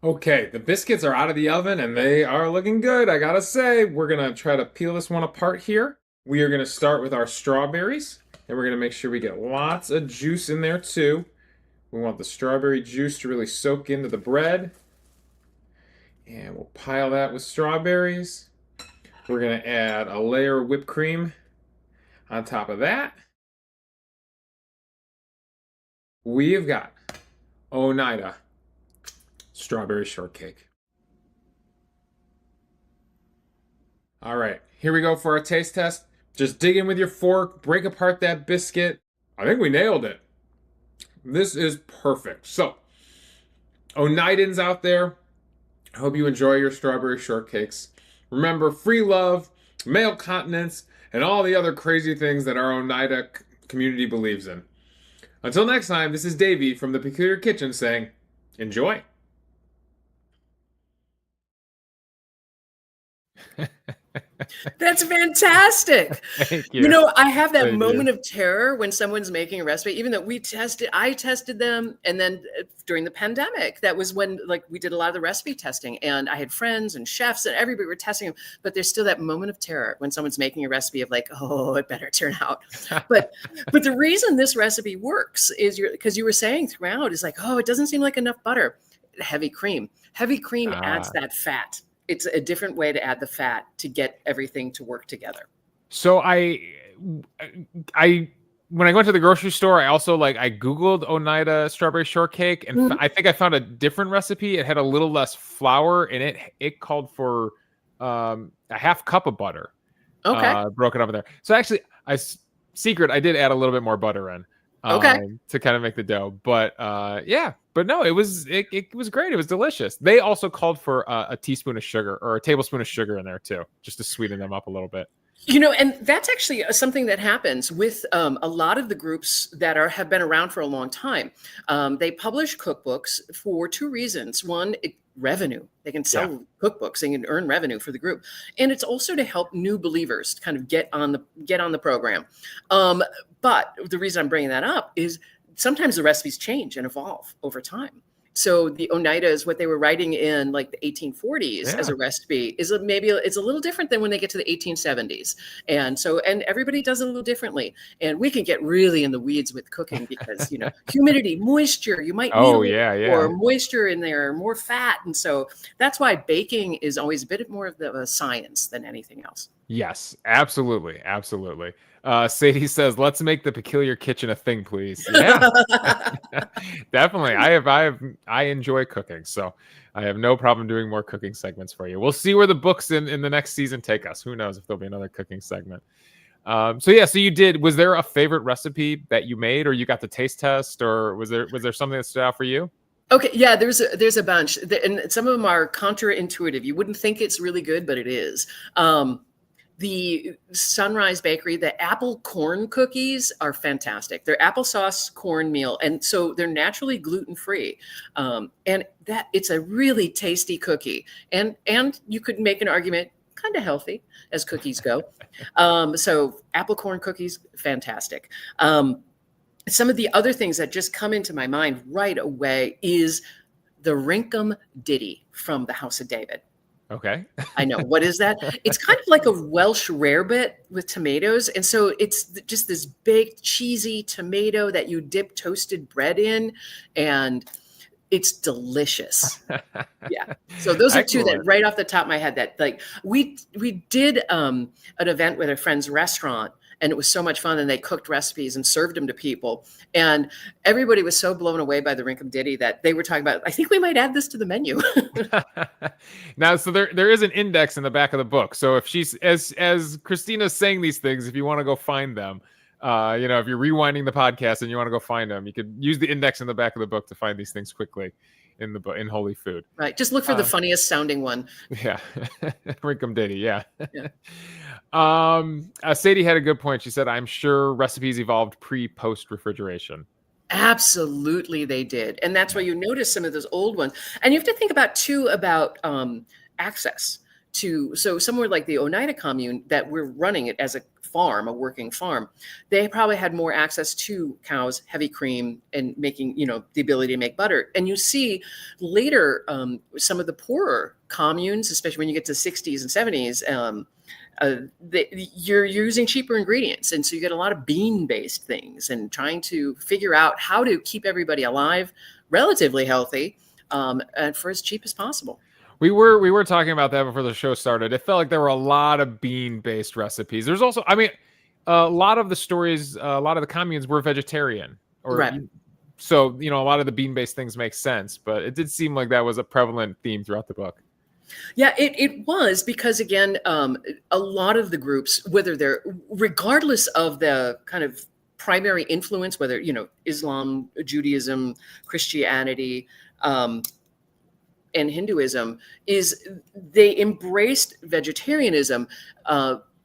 Okay, the biscuits are out of the oven and they are looking good, I gotta say. We're gonna try to peel this one apart here. We are gonna start with our strawberries, and we're gonna make sure we get lots of juice in there too. We want the strawberry juice to really soak into the bread. And we'll pile that with strawberries. We're gonna add a layer of whipped cream on top of that. We've got Oneida strawberry shortcake. All right, here we go for our taste test. Just dig in with your fork, break apart that biscuit. I think we nailed it. This is perfect. So, Oneidans out there, I hope you enjoy your strawberry shortcakes. Remember, free love, male continence, and all the other crazy things that our Oneida community believes in. Until next time, this is Davey from the Peculiar Kitchen saying, enjoy. That's fantastic. Thank You you. know, I have that Thank moment you. of terror when someone's making a recipe, even though I tested them. And then during the pandemic, that was when like we did a lot of the recipe testing, and I had friends and chefs and everybody were testing them. But there's still that moment of terror when someone's making a recipe of like, oh, it better turn out. But the reason this recipe works is because you were saying throughout is like, oh, it doesn't seem like enough butter. Heavy cream. Heavy cream adds that fat. It's a different way to add the fat to get everything to work together. So when I went to the grocery store, I also I Googled Oneida strawberry shortcake, and I think I found a different recipe. It had a little less flour, and it called for a half cup of butter. Okay. Broken up in there. So actually, I did add a little bit more butter in. To kind of make the dough, but no, it was great. It was delicious. They also called for a teaspoon of sugar or a tablespoon of sugar in there too, just to sweeten them up a little bit. You know, and that's actually something that happens with a lot of the groups that have been around for a long time. They publish cookbooks for two reasons. One, revenue. They can sell cookbooks. They can earn revenue for the group, and it's also to help new believers kind of get on the program. But the reason I'm bringing that up is sometimes the recipes change and evolve over time. So the Oneida is what they were writing in like the 1840s as a recipe it's a little different than when they get to the 1870s. And everybody does it a little differently. And we can get really in the weeds with cooking because, humidity, moisture, you might need more moisture in there, more fat. And so that's why baking is always a bit more of a science than anything else. Yes, absolutely. Absolutely. Sadie says, let's make the peculiar kitchen a thing, please. Yeah, definitely. I enjoy cooking, so I have no problem doing more cooking segments for you. We'll see where the books in the next season take us. Who knows if there'll be another cooking segment. So you did, was there a favorite recipe that you made, or you got the taste test, or was there something that stood out for you? Okay, yeah, there's a bunch, and some of them are counterintuitive. You wouldn't think it's really good, but it is. The Sunrise Bakery, the apple corn cookies are fantastic. They're applesauce cornmeal, and so they're naturally gluten-free. And that it's a really tasty cookie. And you could make an argument, kind of healthy as cookies go. So apple corn cookies, fantastic. Some of the other things that just come into my mind right away is the Rinkum Ditty from the House of David. Okay. I know. What is that? It's kind of like a Welsh rarebit with tomatoes. And so it's just this baked, cheesy tomato that you dip toasted bread in. And it's delicious. Yeah. So those are two that right off the top of my head that we did an event with a friend's restaurant. And it was so much fun. And they cooked recipes and served them to people. And everybody was so blown away by the Rinkum Ditty that they were talking about, I think we might add this to the menu. Now, so there is an index in the back of the book. So if she's, as Christina's saying these things, if you want to go find them, if you're rewinding the podcast and you want to go find them, you could use the index in the back of the book to find these things quickly in the book, in Holy Food. Right. Just look for the funniest sounding one. Yeah. Rinkum Ditty. Yeah. Sadie had a good point. She said, I'm sure recipes evolved post refrigeration. Absolutely, they did. And that's why you notice some of those old ones. And you have to think about access to, so somewhere like the Oneida Commune that we're running it as a farm, a working farm, they probably had more access to cows, heavy cream, and making, the ability to make butter. And you see later some of the poorer communes, especially when you get to the 60s and 70s, you're using cheaper ingredients. And so you get a lot of bean-based things and trying to figure out how to keep everybody alive, relatively healthy, and for as cheap as possible. We were talking about that before the show started. It felt like there were a lot of bean-based recipes. There's also, a lot of the stories, a lot of the communes were vegetarian. Right. So, a lot of the bean-based things make sense, but it did seem like that was a prevalent theme throughout the book. Yeah, it was because, again, a lot of the groups, whether they're, regardless of the kind of primary influence, whether, Islam, Judaism, Christianity, and Hinduism, is they embraced vegetarianism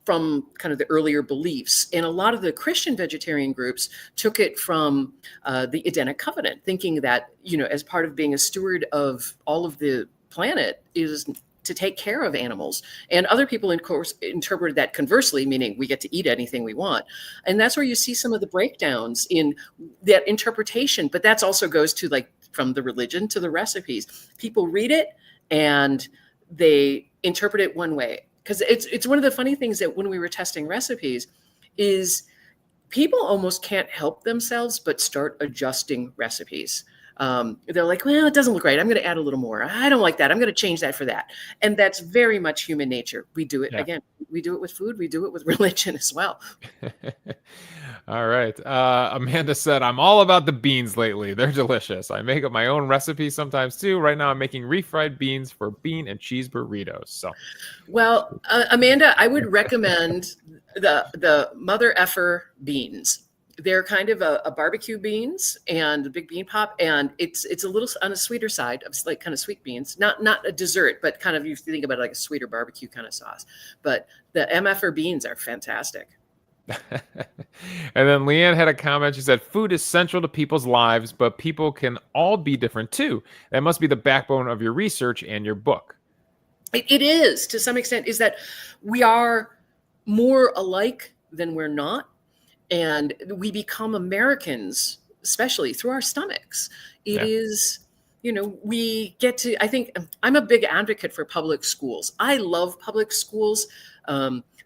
from kind of the earlier beliefs. And a lot of the Christian vegetarian groups took it from the Edenic covenant, thinking that, as part of being a steward of all of the planet is to take care of animals. And other people, of course, interpreted that conversely, meaning we get to eat anything we want. And that's where you see some of the breakdowns in that interpretation. But that also goes to like from the religion to the recipes. People read it and they interpret it one way. Because it's one of the funny things that when we were testing recipes is people almost can't help themselves but start adjusting recipes. They're like, well, it doesn't look right. I'm going to add a little more. I don't like that. I'm going to change that for that. And that's very much human nature. We do it again. We do it with food. We do it with religion as well. All right. Amanda said, I'm all about the beans lately. They're delicious. I make up my own recipes sometimes too. Right now I'm making refried beans for bean and cheese burritos. So, well, Amanda, I would recommend the mother effer beans. They're kind of a barbecue beans and a big bean pop, and it's a little on the sweeter side of like kind of sweet beans, not a dessert, but kind of you think about it like a sweeter barbecue kind of sauce. But the MFR beans are fantastic. And then Leanne had a comment. She said, food is central to people's lives, but people can all be different too. That must be the backbone of your research and your book. It is, to some extent, is that we are more alike than we're not. And we become Americans, especially through our stomachs. It is, we get to, I think I'm a big advocate for public schools. I love public schools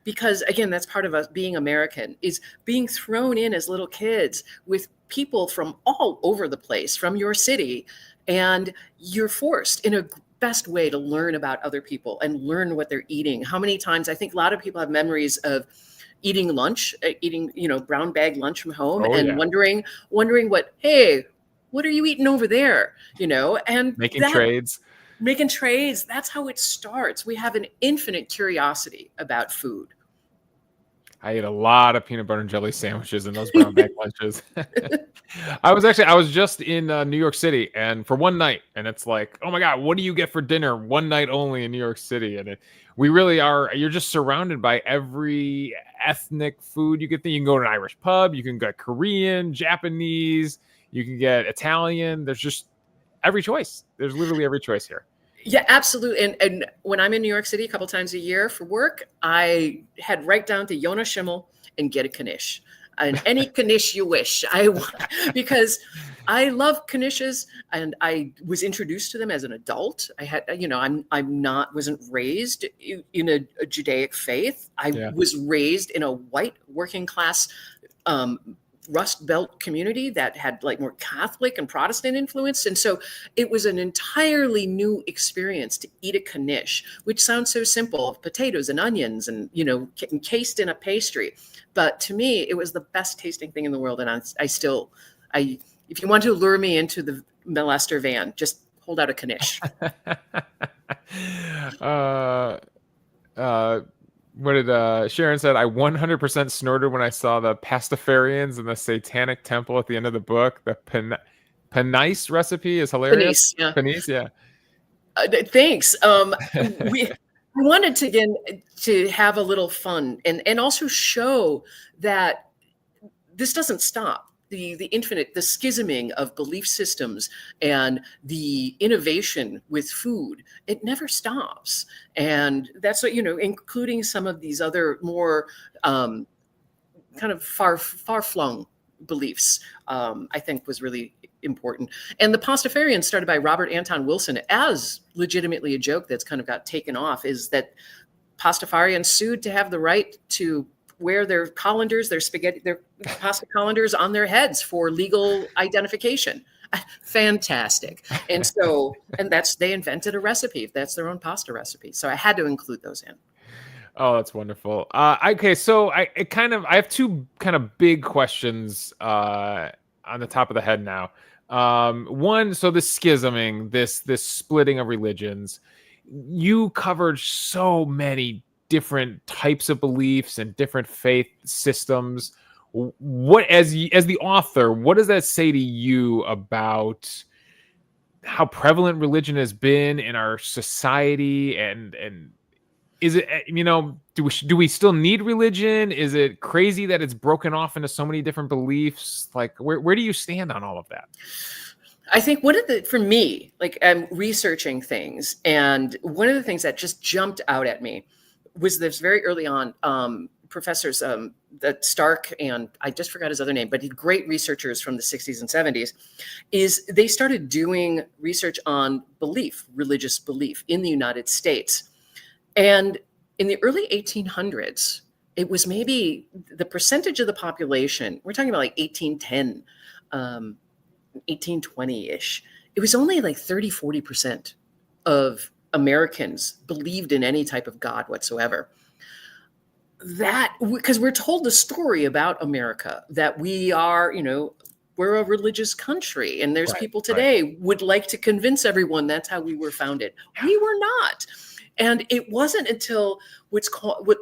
because, again, that's part of us being American, is being thrown in as little kids with people from all over the place, from your city. And you're forced in a best way to learn about other people and learn what they're eating. How many times, I think a lot of people have memories of eating lunch, brown bag lunch from home wondering what are you eating over there? And making trades. That's how it starts. We have an infinite curiosity about food. I ate a lot of peanut butter and jelly sandwiches in those brown bag lunches. I was just in New York City and for one night, and it's like, oh my God, what do you get for dinner? One night only in New York City. And we really are, you're just surrounded by every ethnic food you could think. You can go to an Irish pub, you can get Korean, Japanese, you can get Italian. There's just every choice. There's literally every choice here. Yeah, absolutely. And when I'm in New York City a couple times a year for work, I head right down to Yonah Schimmel and get a knish. And any knish you wish. Because I love knishes, and I was introduced to them as an adult. I had, wasn't raised in a Judaic faith. I was raised in a white working class Rust Belt community that had like more Catholic and Protestant influence. And so it was an entirely new experience to eat a knish, which sounds so simple, of potatoes and onions and, encased in a pastry. But to me, it was the best tasting thing in the world. And if you want to lure me into the molester van, just hold out a knish. What did Sharon said? I 100% snorted when I saw the pastafarians and the satanic temple at the end of the book. The panise recipe is hilarious. Panise, yeah. Thanks. We wanted to have a little fun and also show that this doesn't stop. The infinite, the schisming of belief systems and the innovation with food, it never stops. And that's what, including some of these other more kind of far-flung beliefs, I think was really important. And the pastafarian, started by Robert Anton Wilson as legitimately a joke that's kind of got taken off, is that pastafarians sued to have the right to wear their colanders, their pasta colanders on their heads for legal identification. Fantastic. And so, they invented a recipe. That's their own pasta recipe. So I had to include those in. Oh, that's wonderful. Okay. So I have two kind of big questions on the top of the head now. One, so this schisming, this splitting of religions, you covered so many different types of beliefs and different faith systems. What, as the author, what does that say to you about how prevalent religion has been in our society? And is it, do we still need religion? Is it crazy that it's broken off into so many different beliefs? Like, where do you stand on all of that? I think for me, like I'm researching things, and one of the things that just jumped out at me was this very early on, professors, that Stark, and I just forgot his other name, but great researchers from the 60s and 70s, is they started doing research on belief, religious belief in the United States. And in the early 1800s, it was maybe the percentage of the population, we're talking about like 1810, 1820-ish, it was only like 30-40% of Americans believed in any type of God whatsoever. That, because we're told the story about America, that we are, we're a religious country, and there's people today would like to convince everyone that's how we were founded. We were not. And it wasn't until what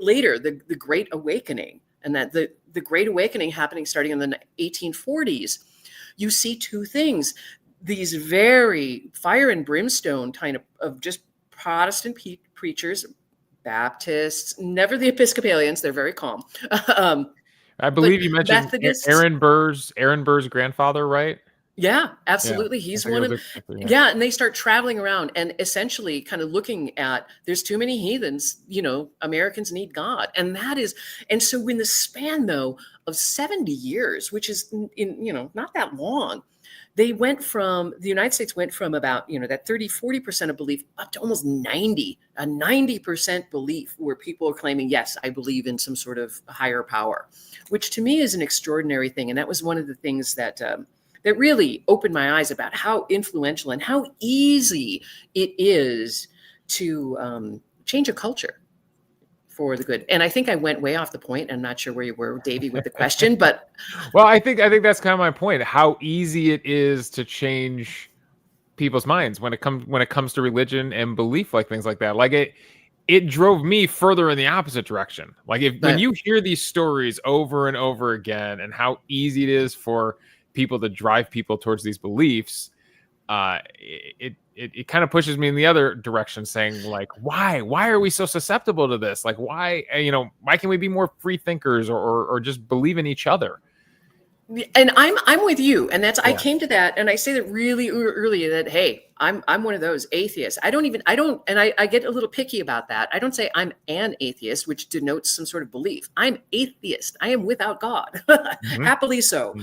later, the Great Awakening, and that the Great Awakening happening starting in the 1840s, you see two things. These very fire and brimstone kind of just Protestant preachers, Baptists, never the Episcopalians, they're very calm. I believe you mentioned Methodists. Aaron Burr's grandfather, right? Yeah, absolutely. Yeah, he's one of, and they start traveling around and essentially kind of looking at, there's too many heathens, Americans need God. And so in the span though of 70 years, which is not that long, the United States went from about, that 30-40% of belief up to almost 90% belief, where people are claiming, yes, I believe in some sort of higher power, which to me is an extraordinary thing. And that was one of the things that really opened my eyes about how influential and how easy it is to change a culture for the good. And I think I went way off the point. I'm not sure where you were, Davey, with the question, but well, I think that's kind of my point. How easy it is to change people's minds when it comes to religion and belief, like things like that. Like it drove me further in the opposite direction. Like when you hear these stories over and over again, and how easy it is for people to drive people towards these beliefs, it kind of pushes me in the other direction, saying like, why are we so susceptible to this? Like, why can we be more free thinkers or just believe in each other? And I'm with you, and I came to that, and I say that really early, that hey, I'm one of those atheists. I get a little picky about that. I don't say I'm an atheist, which denotes some sort of belief. I'm atheist. I am without God, happily so.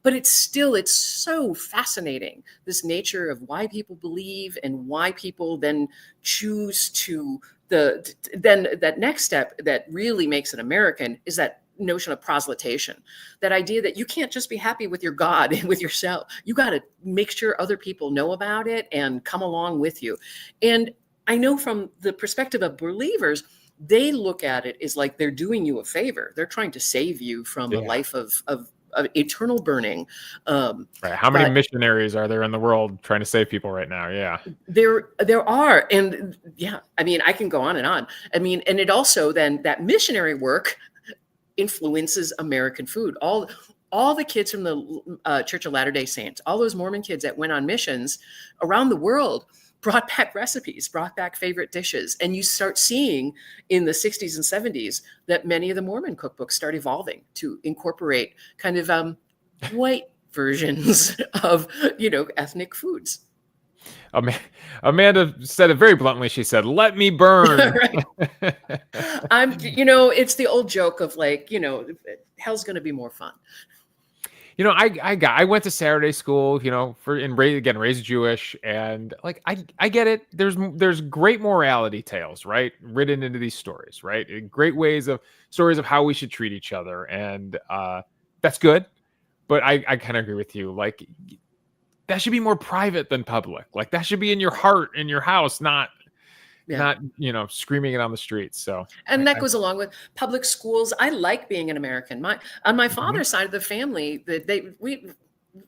But it's so fascinating, this nature of why people believe and why people then choose to then that next step that really makes it American is that notion of proselytation, that idea that you can't just be happy with your God and with yourself. You got to make sure other people know about it and come along with you. And I know from the perspective of believers, they look at it as like they're doing you a favor. They're trying to save you from a life of eternal burning. How many missionaries are there in the world trying to save people right now? Yeah, there are. And I mean, I can go on and on. I mean, and it also then, that missionary work influences American food. All the kids from the Church of Latter-day Saints, all those Mormon kids that went on missions around the world, brought back recipes, brought back favorite dishes. And you start seeing in the 60s and 70s that many of the Mormon cookbooks start evolving to incorporate kind of white versions of, ethnic foods. Amanda said it very bluntly. She said, "Let me burn." It's the old joke of like, hell's going to be more fun. I went to Saturday school, raised Jewish, and like I get it. There's great morality tales, right, written into these stories, right? Great stories of how we should treat each other, and that's good. But I kind of agree with you, like, that should be more private than public. Like, that should be in your heart, in your house, not screaming it on the streets. So, and that goes along with public schools. I like being an American. On my father's side of the family,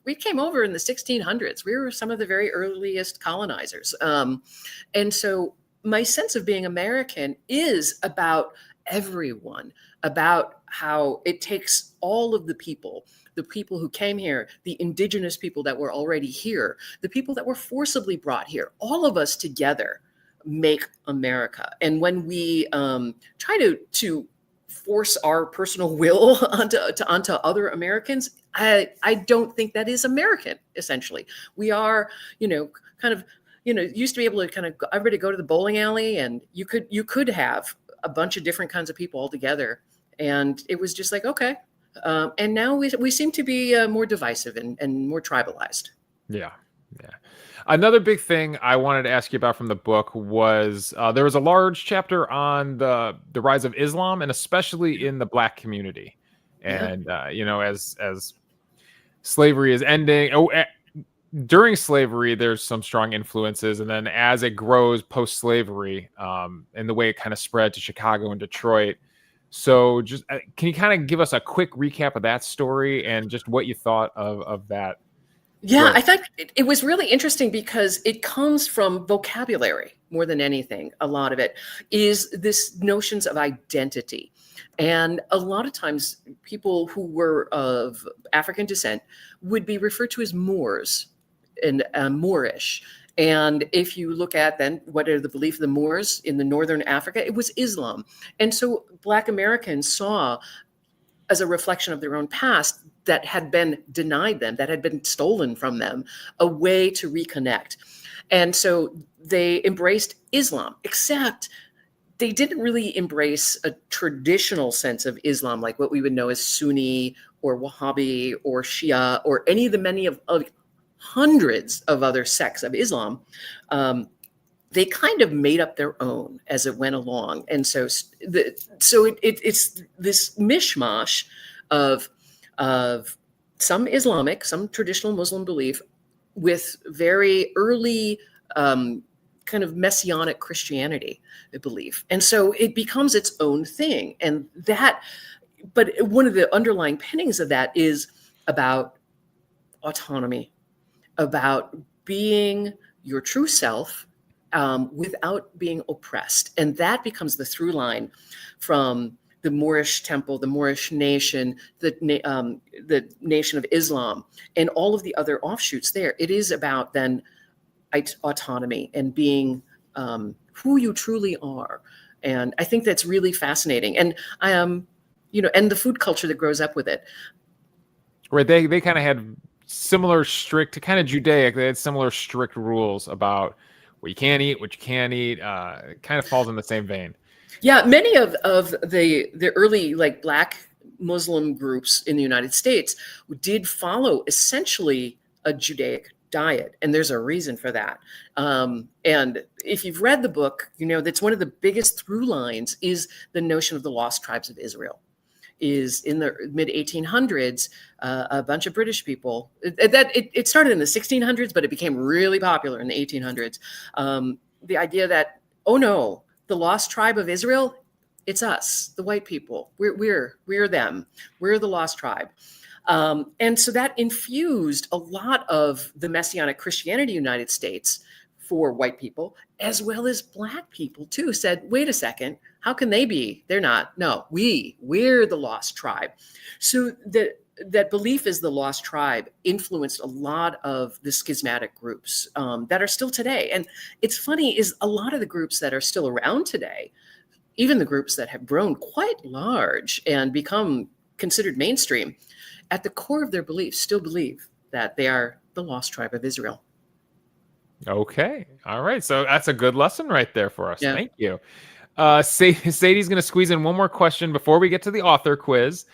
we came over in the 1600s. We were some of the very earliest colonizers, and so my sense of being American is about everyone, about how it takes all of the people who came here, the indigenous people that were already here, the people that were forcibly brought here, all of us together make America. And when we try to force our personal will onto other Americans. I don't think that is American. Essentially, we are, kind of, used to be able to kind of everybody go to the bowling alley, and you could have a bunch of different kinds of people all together, and it was just like, okay. And now we seem to be more divisive and more tribalized. Yeah. Another big thing I wanted to ask you about from the book was there was a large chapter on the rise of Islam, and especially in the Black community. And as slavery is ending, during slavery, there's some strong influences, and then as it grows post-slavery, and the way it kind of spread to Chicago and Detroit. So just can you kind of give us a quick recap of that story and just what you thought of that? Yeah, Right. I thought it was really interesting because it comes from vocabulary more than anything. A lot of it is this notions of identity. And a lot of times people who were of African descent would be referred to as Moors and Moorish. And if you look at then what are the belief of the Moors in the northern Africa, it was Islam. And so Black Americans saw, as a reflection of their own past that had been denied them, that had been stolen from them, a way to reconnect. And so they embraced Islam, except they didn't really embrace a traditional sense of Islam, like what we would know as Sunni or Wahhabi or Shia or any of the many of hundreds of other sects of Islam. They kind of made up their own as it went along. And so it's this mishmash of some Islamic, some traditional Muslim belief with very early kind of messianic Christianity belief. And so it becomes its own thing. But one of the underlying pinnings of that is about autonomy, about being your true self, without being oppressed. And that becomes the through line from the Moorish temple, the Moorish nation, the nation of Islam, and all of the other offshoots there. It is about then autonomy and being who you truly are. And I think that's really fascinating. And and the food culture that grows up with it. Right. They kind of had similar strict, kind of Judaic. They had similar strict rules about what you can eat, what you can't eat. It kind of falls in the same vein. Yeah, many of the early Black Muslim groups in the United States did follow essentially a Judaic diet, and there's a reason for that. And if you've read the book, that's one of the biggest through lines is the notion of the lost tribes of Israel. Is in the mid 1800s, a bunch of British people. It started in the 1600s, but it became really popular in the 1800s. The idea that, oh no, the lost tribe of Israel, it's us, the white people. We're them. We're the lost tribe. And so that infused a lot of the Messianic Christianity in the United States for white people, as well as Black people too, said, wait a second, how can they be? They're not. No, we're the lost tribe. So that belief is the lost tribe influenced a lot of the schismatic groups that are still today. And it's funny is a lot of the groups that are still around today, even the groups that have grown quite large and become considered mainstream, at the core of their beliefs still believe that they are the lost tribe of Israel. Okay. All right. So that's a good lesson right there for us. Yeah. Thank you. Sadie's going to squeeze in one more question before we get to the author quiz.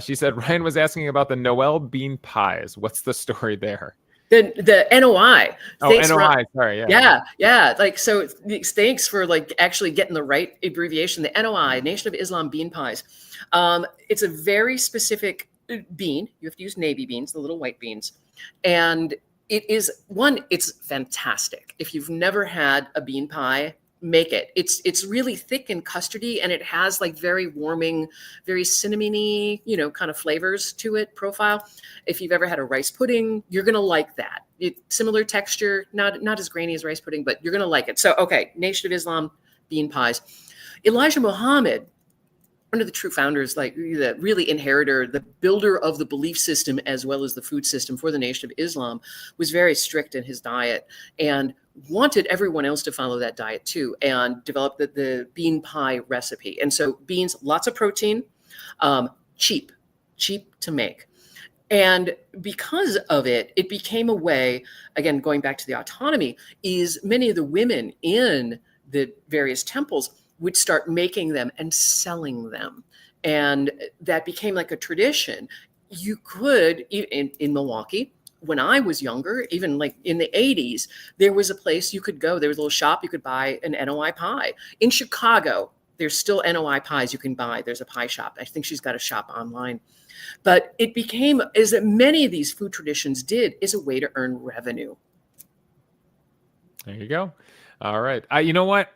She said Ryan was asking about the Noel bean pies. What's the story there? The NOI. Oh, NOI. Sorry. Yeah. Yeah. So thanks for actually getting the right abbreviation. The NOI, Nation of Islam bean pies. It's a very specific bean. You have to use navy beans, the little white beans. And it's fantastic. If you've never had a bean pie, make it. It's really thick and custardy, and it has very warming, very cinnamony, kind of flavors to it profile. If you've ever had a rice pudding, you're going to like that. Similar texture, not as grainy as rice pudding, but you're going to like it. So, okay, Nation of Islam bean pies. Elijah Muhammad one of the true founders, like the really inheritor, the builder of the belief system as well as the food system for the Nation of Islam, was very strict in his diet and wanted everyone else to follow that diet too, and developed the bean pie recipe. And so beans, lots of protein, cheap to make. And because of it, it became a way, again, going back to the autonomy, is many of the women in the various temples would start making them and selling them. And that became like a tradition. You could, in Milwaukee, when I was younger, even like in the 80s, there was a place you could go. There was a little shop you could buy an NOI pie. In Chicago, there's still NOI pies you can buy. There's a pie shop. I think she's got a shop online. But it became, as many of these food traditions did, is a way to earn revenue. There you go. All right. You know what?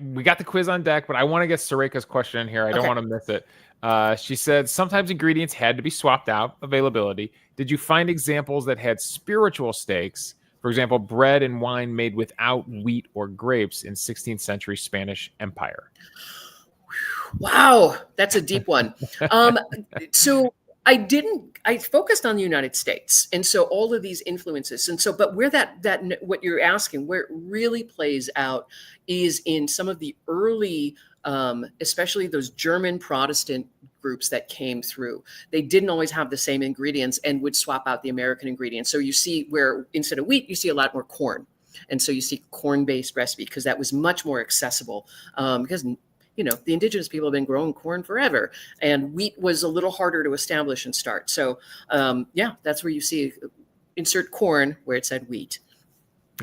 We got the quiz on deck, but I want to get Sareka's question in here. I don't want to miss it. She said, sometimes ingredients had to be swapped out, availability. Did you find examples that had spiritual stakes? For example, bread and wine made without wheat or grapes in 16th century Spanish Empire. Wow, that's a deep one. So I focused on the United States. And so all of these influences. And so, but where that what you're asking, where it really plays out is in some of the early, especially those German Protestant groups that came through. They didn't always have the same ingredients and would swap out the American ingredients. So you see where instead of wheat, you see a lot more corn. And so you see corn-based recipe because that was much more accessible because the indigenous people have been growing corn forever, and wheat was a little harder to establish and start. So, that's where you see insert corn where it said wheat.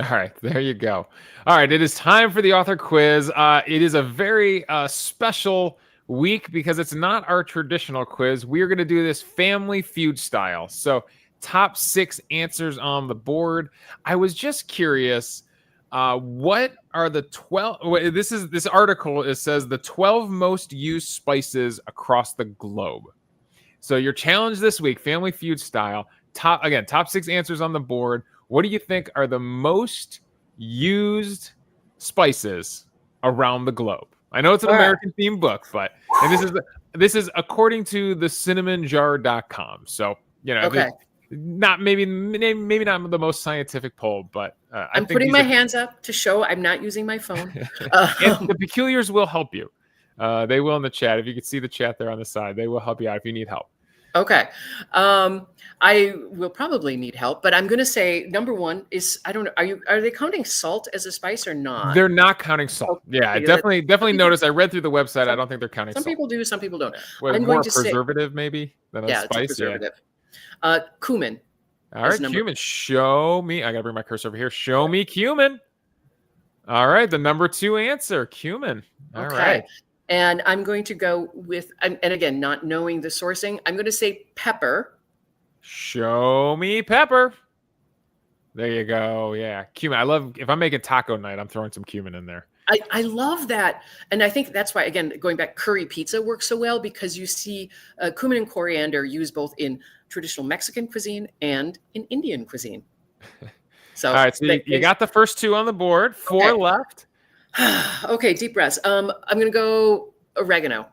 All right, there you go. All right, it is time for the author quiz. It is a very special week because it's not our traditional quiz. We're going to do this Family Feud style. So, top 6 answers on the board. I was just curious. What are the 12? This article. It says the 12 most used spices across the globe. So your challenge this week, Family Feud style. Top 6 answers on the board. What do you think are the most used spices around the globe? I know it's an American themed book, and this is according to the cinnamonjar.com. So okay. Not maybe not the most scientific poll, but I'm putting my hands up to show I'm not using my phone. And the peculiars will help you. They will in the chat. If you could see the chat there on the side, they will help you out if you need help. Okay. I will probably need help, but I'm going to say number 1 is, I don't know. Are they counting salt as a spice or not? They're not counting salt. Okay. Yeah, I definitely noticed. I read through the website. I don't think they're counting salt. Some people do, some people don't. I'm more preservative maybe than a spice. It's a preservative. Cumin. All right, cumin. Show me. I got to bring my cursor over here. Show me cumin. All right, the number 2 answer, cumin. All right. And I'm going to go with, and again, not knowing the sourcing, I'm going to say pepper. Show me pepper. There you go. Yeah, cumin. I love, if I'm making taco night, I'm throwing some cumin in there. I love that. And I think that's why, again, going back, curry pizza works so well because you see cumin and coriander used both in traditional Mexican cuisine and in Indian cuisine. So, all right, so you got the first 2 on the board, 4 left. Okay, deep breaths. I'm going to go oregano.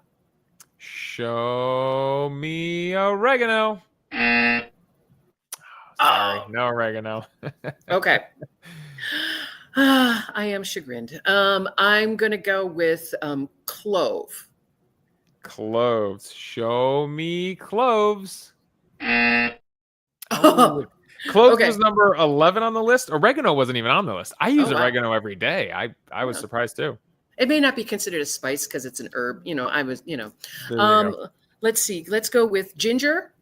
Show me oregano. Sorry, no oregano. Okay. I am chagrined. I'm going to go with clove. Cloves. Show me cloves. Oh, cloves was number 11 on the list. Oregano wasn't even on the list. I use oregano every day. I was surprised too. It may not be considered a spice because it's an herb. Let's see. Let's go with ginger.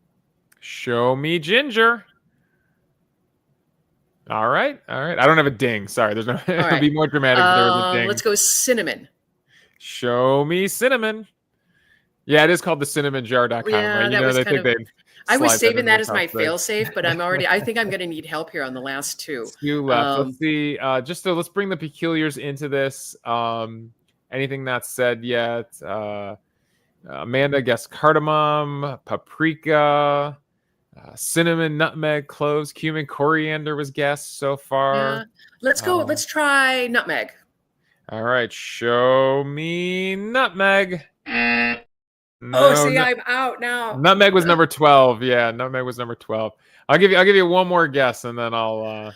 Show me ginger. All right. I don't have a ding. Sorry. There's no. It would be more dramatic if there was a ding. Let's go cinnamon. Show me cinnamon. Yeah, it is called the cinnamonjar.com. Yeah, right? I was saving that as my fail-safe, but I think I'm going to need help here on the last 2. 2 left. Let's see. Let's bring the peculiars into this. Anything not said yet? Amanda guessed cardamom, paprika. Cinnamon, nutmeg, cloves, cumin, coriander was guessed so far. Yeah. Let's go. Let's try nutmeg. All right. Show me nutmeg. Oh, No, see, I'm out now. nutmeg was number 12. Yeah, nutmeg was number 12. I'll give you one more guess, and then I'll.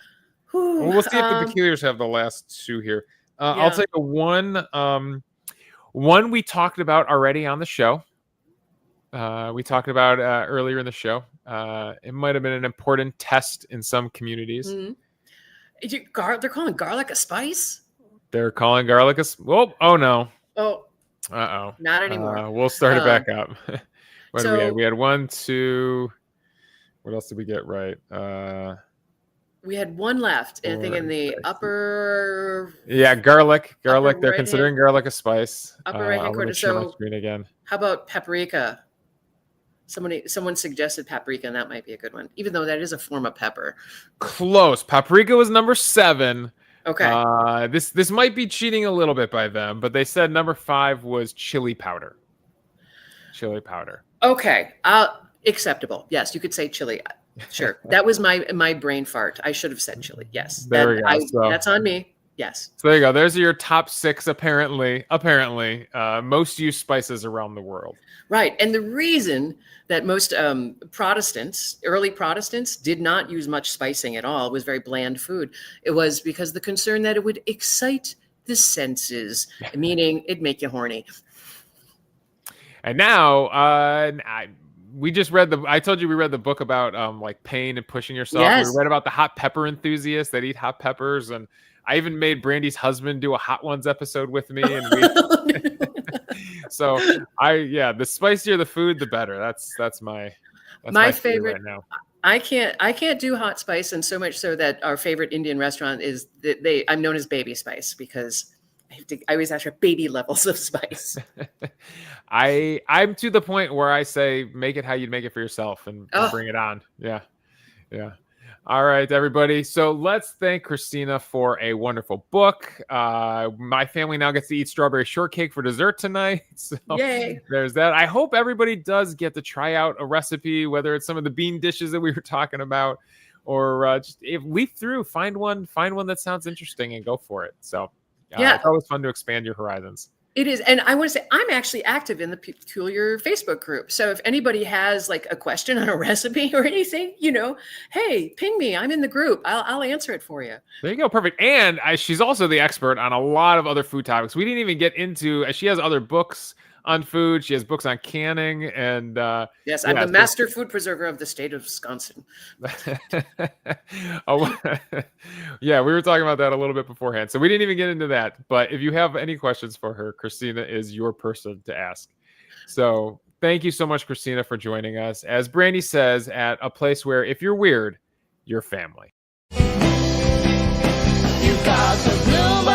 Whew, We'll see if the peculiars have the last two here. I'll yeah. take a one. One we talked about already on the show. We talked about earlier in the show. It might have been an important test in some communities. Mhm. They're calling garlic a spice? They're calling garlic a. Oh no. Oh, Uh-oh. not anymore. We'll start it back up. What did we so- had? We had 1, 2. What else did we get right? We had one left, I think in the upper Yeah, garlic. They're right considering garlic a spice. upper right-hand I'm corner. gonna share my So screen again. how about paprika? Someone suggested paprika, and that might be a good one, even though that is a form of pepper. Close. Paprika was number 7. Okay. This might be cheating a little bit by them, but they said number 5 was chili powder. Chili powder. Okay. Acceptable. Yes, you could say chili. Sure. That was my brain fart. I should have said chili. Yes. There we go. That's on me. Yes. So there you go. There's your top 6, apparently, most used spices around the world. Right. And the reason that most early Protestants did not use much spicing at all, was very bland food. It was because the concern that it would excite the senses, meaning it'd make you horny. And now, we just read I told you we read the book about like pain and pushing yourself. Yes. We read about the hot pepper enthusiasts that eat hot peppers, and I even made Brandy's husband do a Hot Ones episode with me, and so the spicier the food, the better. That's my favorite right now. I can't do hot spice, and so much so that our favorite Indian restaurant is that I'm known as baby spice because I always ask for baby levels of spice. I'm to the point where I say make it how you'd make it for yourself and bring it on. Yeah. All right, everybody. So let's thank Christina for a wonderful book. My family now gets to eat strawberry shortcake for dessert tonight. So Yay. There's that. I hope everybody does get to try out a recipe, whether it's some of the bean dishes that we were talking about, or just leaf through, find one that sounds interesting and go for it. So it's always fun to expand your horizons. It is. And I want to say, I'm actually active in the Peculiar Facebook group. So if anybody has like a question on a recipe or anything, hey, ping me. I'm in the group. I'll answer it for you. There you go. Perfect. And she's also the expert on a lot of other food topics. We didn't even get into, she has other books on food. She has books on canning, and yes, I'm the master food preserver of the state of Wisconsin. Yeah, we were talking about that a little bit beforehand, so we didn't even get into that. But if you have any questions for her, Christina is your person to ask. So thank you so much, Christina, for joining us. As Brandy says, at a place where if you're weird, you're family. You got the blue